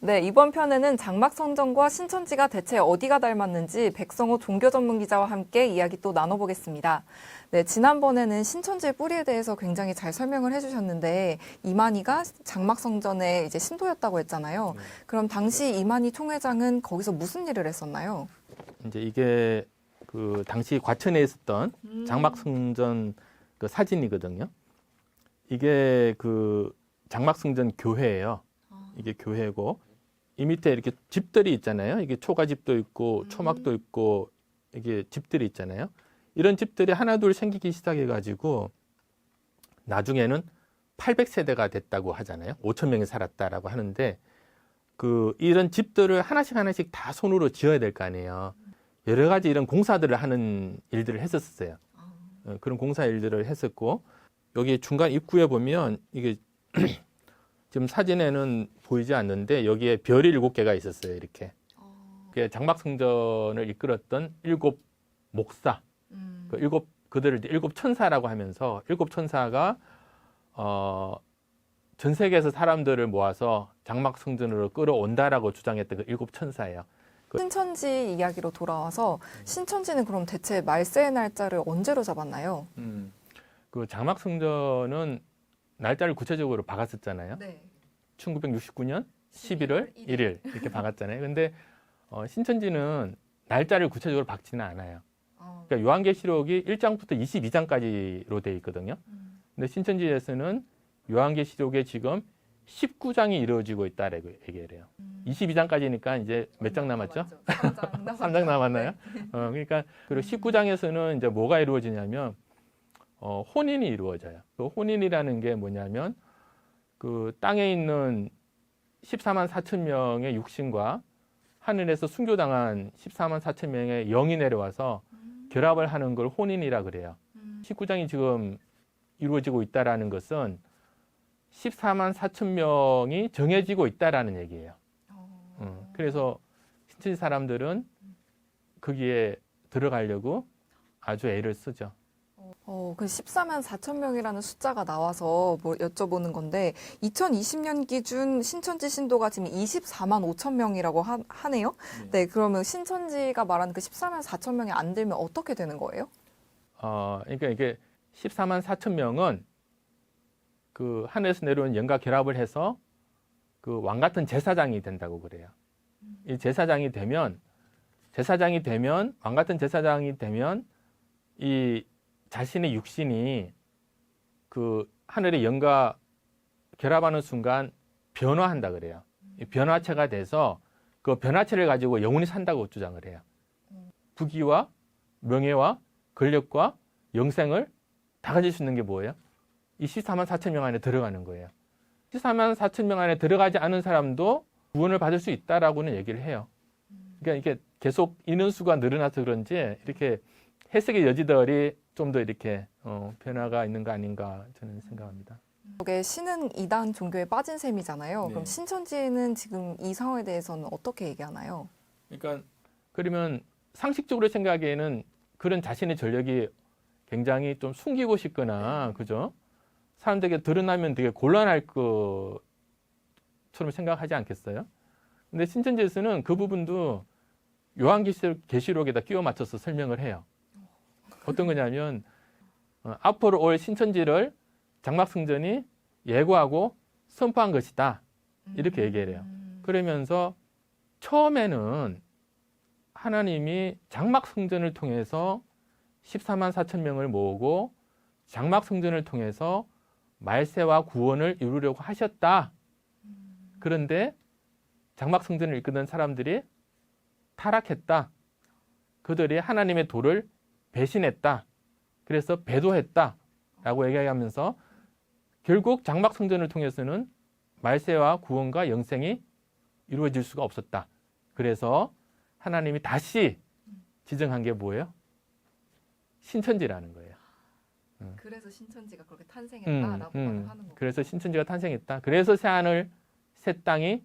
네, 이번 편에는 장막성전과 신천지가 대체 어디가 닮았는지 백성호 종교 전문 기자와 함께 이야기 또 나눠보겠습니다. 네, 지난번에는 신천지의 뿌리에 대해서 굉장히 잘 설명을 해주셨는데 이만희가 장막성전의 이제 신도였다고 했잖아요. 그럼 당시 이만희 총회장은 거기서 무슨 일을 했었나요? 이제 이게 그 당시 과천에 있었던 장막성전 그 사진이거든요. 이게 그 장막성전 교회예요. 이게 교회고 이 밑에 이렇게 집들이 있잖아요. 이게 초가집도 있고 초막도 있고 이게 집들이 있잖아요. 이런 집들이 하나둘 생기기 시작해가지고 나중에는 800세대가 됐다고 하잖아요. 5천 명이 살았다라고 하는데 그 이런 집들을 하나씩 다 손으로 지어야 될 거 아니에요. 여러 가지 이런 공사들을 하는 일들을 했었어요. 그런 공사 일들을 했었고 여기 중간 입구에 보면 이게 지금 사진에는 보이지 않는데 여기에 별이 7개가 있었어요. 이렇게. 그게 장막성전을 이끌었던 7 목사. 그들을 일곱 천사라고 하면서 7 천사가 전 세계에서 사람들을 모아서 장막성전으로 끌어온다라고 주장했던 그 7 천사예요. 신천지 이야기로 돌아와서 신천지는 그럼 대체 말세의 날짜를 언제로 잡았나요? 그 장막성전은 날짜를 구체적으로 박았었잖아요. 네. 1969년 11월 1일 이렇게 박았잖아요. 근데 신천지는 날짜를 구체적으로 박지는 않아요. 그러니까 요한계시록이 1장부터 22장까지로 되어 있거든요. 근데 신천지에서는 요한계시록에 지금 19장이 이루어지고 있다라고 얘기를 해요. 22장까지니까 이제 몇 장 남았죠? 3장 남았나요? 그러니까 그리고 19장에서는 이제 뭐가 이루어지냐면 혼인이 이루어져요. 그 혼인이라는 게 뭐냐면 그 땅에 있는 14만 4천 명의 육신과 하늘에서 순교당한 14만 4천 명의 영이 내려와서 결합을 하는 걸 혼인이라 그래요. 19장이 지금 이루어지고 있다라는 것은 14만 4천 명이 정해지고 있다라는 얘기예요. 그래서 신천지 사람들은 거기에 들어가려고 아주 애를 쓰죠. 그 14만 4천 명이라는 숫자가 나와서 뭐 여쭤보는 건데 2020년 기준 신천지 신도가 지금 24만 5천 명이라고 하네요. 네, 그러면 신천지가 말하는 그 14만 4천 명이 안 들면 어떻게 되는 거예요? 그러니까 이게 14만 4천 명은 그 하늘에서 내려온 영과 결합을 해서 그 왕 같은 제사장이 된다고 그래요. 이 제사장이 되면 왕 같은 제사장이 되면 이 자신의 육신이 그 하늘의 영과 결합하는 순간 변화한다 그래요. 이 변화체가 돼서 그 변화체를 가지고 영원히 산다고 주장을 해요. 부귀와 명예와 권력과 영생을 다 가질 수 있는 게 뭐예요? 이 14만 4천 명 안에 들어가는 거예요. 14만 4천 명 안에 들어가지 않은 사람도 구원을 받을 수 있다라고는 얘기를 해요. 그러니까 이게 계속 인원수가 늘어나서 그런지 이렇게 해석의 여지들이 좀 더 이렇게 변화가 있는 거 아닌가 저는 생각합니다. 이게 신은 이단 종교에 빠진 셈이잖아요. 네. 그럼 신천지는 지금 이 상황에 대해서는 어떻게 얘기하나요? 그러니까 그러면 상식적으로 생각하기에는 그런 자신의 전력이 굉장히 좀 숨기고 싶거나 그죠? 사람들에게 드러나면 되게 곤란할 것처럼 생각하지 않겠어요? 근데 신천지에서는 그 부분도 요한계시록에다 끼워 맞춰서 설명을 해요. 어떤 거냐면 앞으로 올 신천지를 장막성전이 예고하고 선포한 것이다. 이렇게 얘기를 해요. 그러면서 처음에는 하나님이 장막성전을 통해서 14만 4천 명을 모으고 장막성전을 통해서 말세와 구원을 이루려고 하셨다. 그런데 장막성전을 이끄던 사람들이 타락했다. 그들이 하나님의 도를 배신했다. 그래서 배도했다. 라고 얘기하면서 결국 장막성전을 통해서는 말세와 구원과 영생이 이루어질 수가 없었다. 그래서 하나님이 다시 지정한 게 뭐예요? 신천지라는 거예요. 그래서 신천지가 그렇게 탄생했다라고 말을 하는 거예요. 그래서 신천지가 탄생했다. 그래서 새하늘, 새 땅이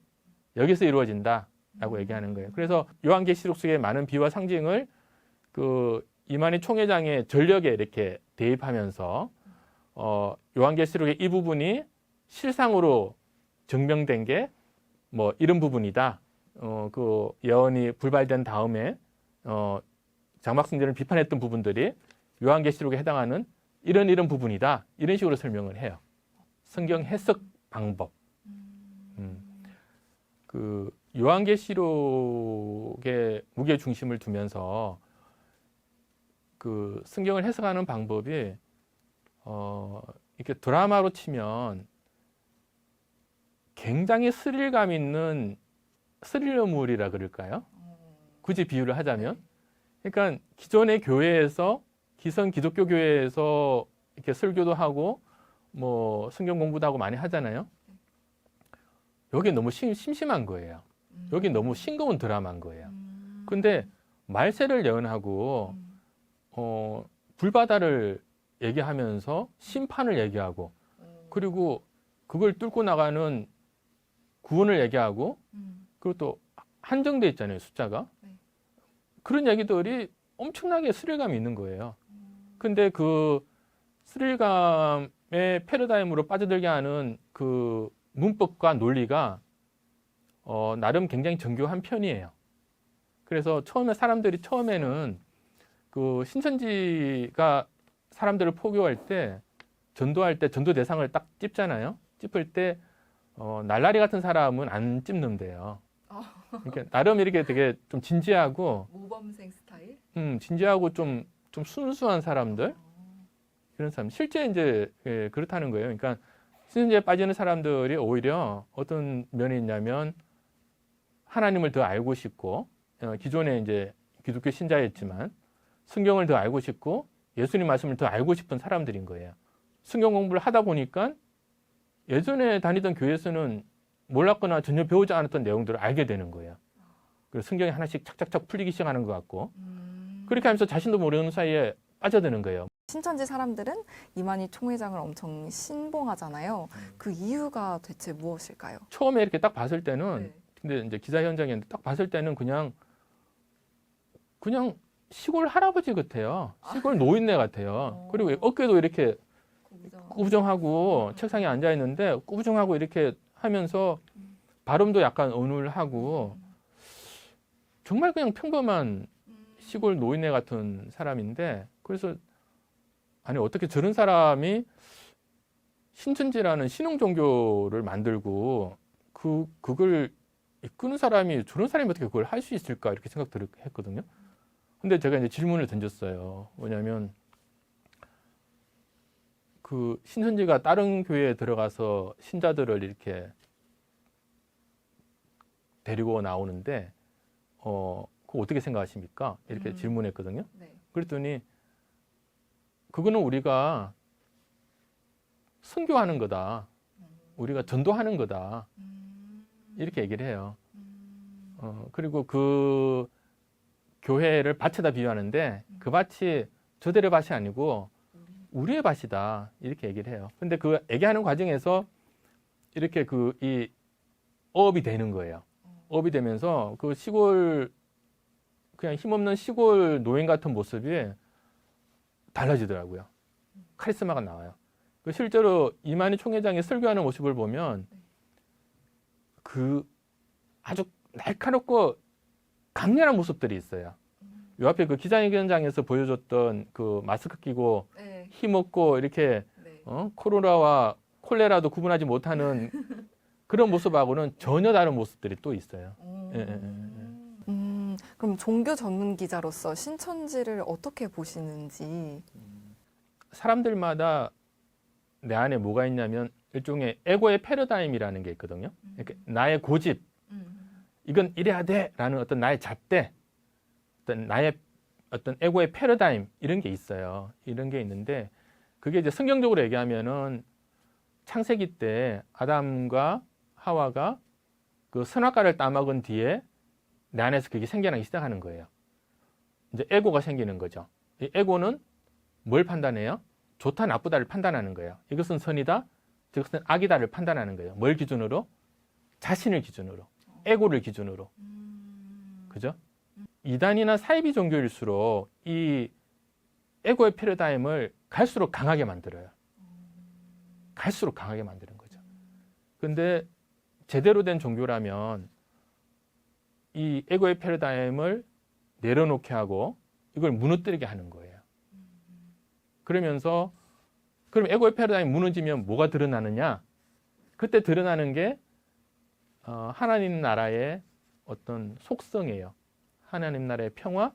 여기서 이루어진다라고 얘기하는 거예요. 그래서 요한계시록 속의 많은 비와 상징을 그 이만희 총회장의 전력에 이렇게 대입하면서 요한계시록의 이 부분이 실상으로 증명된 게 뭐 이런 부분이다. 그 예언이 불발된 다음에 장막성전을 비판했던 부분들이 요한계시록에 해당하는 이런 부분이다. 이런 식으로 설명을 해요. 성경 해석 방법. 그 요한계시록의 무게 중심을 두면서 그 성경을 해석하는 방법이 이렇게 드라마로 치면 굉장히 스릴감 있는 스릴러물이라 그럴까요? 굳이 비유를 하자면, 그러니까 기존의 교회에서 기성 기독교 교회에서 이렇게 설교도 하고 뭐 성경 공부도 하고 많이 하잖아요. 여기 너무 심심한 거예요. 여기 너무 싱거운 드라마인 거예요. 근데 말세를 예언하고 불바다를 얘기하면서 심판을 얘기하고 그리고 그걸 뚫고 나가는 구원을 얘기하고 그리고 또 한정돼 있잖아요, 숫자가. 그런 얘기들이 엄청나게 스릴감이 있는 거예요. 근데 그 스릴감의 패러다임으로 빠져들게 하는 그 문법과 논리가 나름 굉장히 정교한 편이에요. 그래서 사람들이 처음에는 그 신천지가 사람들을 포교할 때 전도할 때 전도 대상을 딱 찝잖아요. 찝을 때 날라리 같은 사람은 안 찝는데요. 그러니까 나름 이렇게 되게 좀 진지하고 모범생 스타일? 진지하고 좀 순수한 사람들 그런 사람 실제 이제 그렇다는 거예요. 그러니까 신천지에 빠지는 사람들이 오히려 어떤 면이 있냐면 하나님을 더 알고 싶고 기존에 이제 기독교 신자였지만 성경을 더 알고 싶고 예수님 말씀을 더 알고 싶은 사람들인 거예요. 성경 공부를 하다 보니까 예전에 다니던 교회에서는 몰랐거나 전혀 배우지 않았던 내용들을 알게 되는 거예요. 그래서 성경이 하나씩 착착착 풀리기 시작하는 것 같고 그렇게 하면서 자신도 모르는 사이에 빠져드는 거예요. 신천지 사람들은 이만희 총회장을 엄청 신봉하잖아요. 그 이유가 대체 무엇일까요? 처음에 이렇게 딱 봤을 때는 네. 근데 이제 기자 현장에 딱 봤을 때는 그냥 시골 할아버지 같아요. 시골 노인네 같아요. 그리고 어깨도 이렇게 꾸부정하고 책상에 앉아 있는데 꾸부정하고 이렇게 하면서 발음도 약간 어눌하고 정말 그냥 평범한 시골 노인네 같은 사람인데 그래서 아니 어떻게 저런 사람이 신천지라는 신흥 종교를 만들고 그걸 이끄는 사람이 저런 사람이 어떻게 그걸 할 수 있을까 이렇게 생각했거든요. 근데 제가 이제 질문을 던졌어요. 뭐냐면 그 신천지가 다른 교회에 들어가서 신자들을 이렇게 데리고 나오는데 그거 어떻게 생각하십니까? 이렇게 질문했거든요. 네. 그랬더니 그거는 우리가 선교하는 거다. 우리가 전도하는 거다. 이렇게 얘기를 해요. 그리고 그 교회를 밭에다 비유하는데 그 밭이 저들의 밭이 아니고 우리의 밭이다. 이렇게 얘기를 해요. 근데 그 얘기하는 과정에서 이렇게 이 어업이 되는 거예요. 어업이 되면서 그 시골 그냥 힘없는 시골 노인 같은 모습이 달라지더라고요. 카리스마가 나와요. 실제로 이만희 총회장이 설교하는 모습을 보면 그 아주 날카롭고 강렬한 모습들이 있어요. 요 앞에 그 기자회견장에서 보여줬던 그 마스크 끼고 네. 힘없고 이렇게 코로나와 콜레라도 구분하지 못하는 그런 모습하고는 전혀 다른 모습들이 또 있어요. 그럼 종교 전문 기자로서 신천지를 어떻게 보시는지? 사람들마다 내 안에 뭐가 있냐면 일종의 에고의 패러다임이라는 게 있거든요. 그러니까 나의 고집, 이건 이래야 돼라는 어떤 나의 잣대, 어떤 나의 어떤 에고의 패러다임 이런 게 있어요. 이런 게 있는데 그게 이제 성경적으로 얘기하면은 창세기 때 아담과 하와가 그 선악과를 따먹은 뒤에 내 안에서 그게 생겨나기 시작하는 거예요. 이제 에고가 생기는 거죠. 이 에고는 뭘 판단해요? 좋다 나쁘다를 판단하는 거예요. 이것은 선이다, 이것은 악이다를 판단하는 거예요. 뭘 기준으로? 자신을 기준으로, 에고를 기준으로. 그죠? 이단이나 사이비 종교일수록 이 에고의 패러다임을 갈수록 강하게 만들어요. 갈수록 강하게 만드는 거죠. 근데 제대로 된 종교라면 이 에고의 패러다임을 내려놓게 하고 이걸 무너뜨리게 하는 거예요. 그러면서 그럼 에고의 패러다임이 무너지면 뭐가 드러나느냐? 그때 드러나는 게 하나님 나라의 어떤 속성이에요. 하나님 나라의 평화,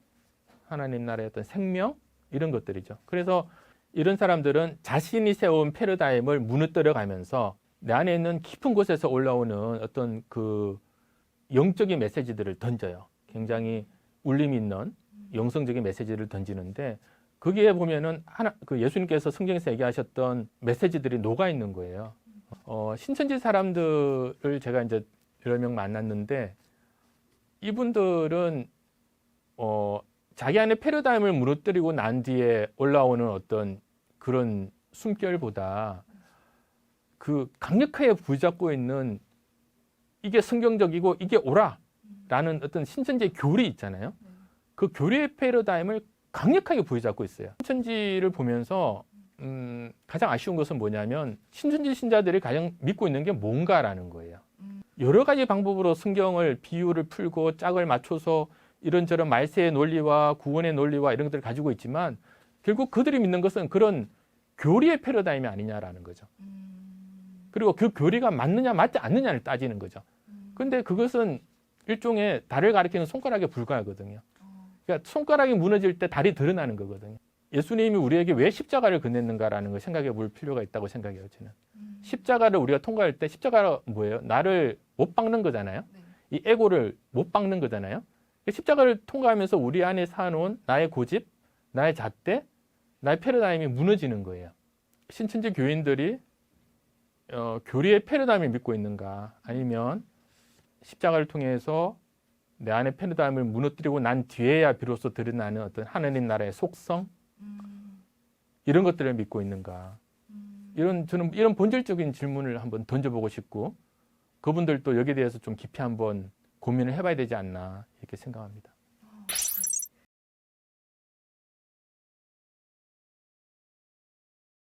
하나님 나라의 어떤 생명 이런 것들이죠. 그래서 이런 사람들은 자신이 세운 패러다임을 무너뜨려 가면서 내 안에 있는 깊은 곳에서 올라오는 어떤 그 영적인 메시지들을 던져요. 굉장히 울림 있는 영성적인 메시지를 던지는데 거기에 보면은 그 예수님께서 성경에서 얘기하셨던 메시지들이 녹아 있는 거예요. 신천지 사람들을 제가 이제 여러 명 만났는데 이분들은 자기 안에 패러다임을 무너뜨리고 난 뒤에 올라오는 어떤 그런 숨결보다 그 강력하게 부잡고 있는 이게 성경적이고 이게 옳아라는 어떤 신천지의 교리 있잖아요. 그 교리의 패러다임을 강력하게 부여잡고 있어요. 신천지를 보면서 가장 아쉬운 것은 뭐냐면 신천지 신자들이 가장 믿고 있는 게 뭔가라는 거예요. 여러 가지 방법으로 성경을 비유를 풀고 짝을 맞춰서 이런저런 말세의 논리와 구원의 논리와 이런 것들을 가지고 있지만 결국 그들이 믿는 것은 그런 교리의 패러다임이 아니냐라는 거죠. 그리고 그 교리가 맞느냐 맞지 않느냐를 따지는 거죠. 그런데 그것은 일종의 달을 가리키는 손가락에 불과하거든요. 그러니까 손가락이 무너질 때 달이 드러나는 거거든요. 예수님이 우리에게 왜 십자가를 건넸는가라는 걸 생각해 볼 필요가 있다고 생각해요. 저는. 십자가를 우리가 통과할 때 십자가가 뭐예요? 나를 못 박는 거잖아요. 이 에고를 못 박는 거잖아요. 십자가를 통과하면서 우리 안에 사놓은 나의 고집, 나의 잣대, 나의 패러다임이 무너지는 거예요. 신천지 교인들이 교리의 패러다임을 믿고 있는가 아니면 십자가를 통해서 내 안의 패러다임을 무너뜨리고 난 뒤에야 비로소 드러나는 어떤 하나님 나라의 속성 이런 것들을 믿고 있는가 저는 이런 본질적인 질문을 한번 던져보고 싶고 그분들도 여기에 대해서 좀 깊이 한번 고민을 해봐야 되지 않나 이렇게 생각합니다.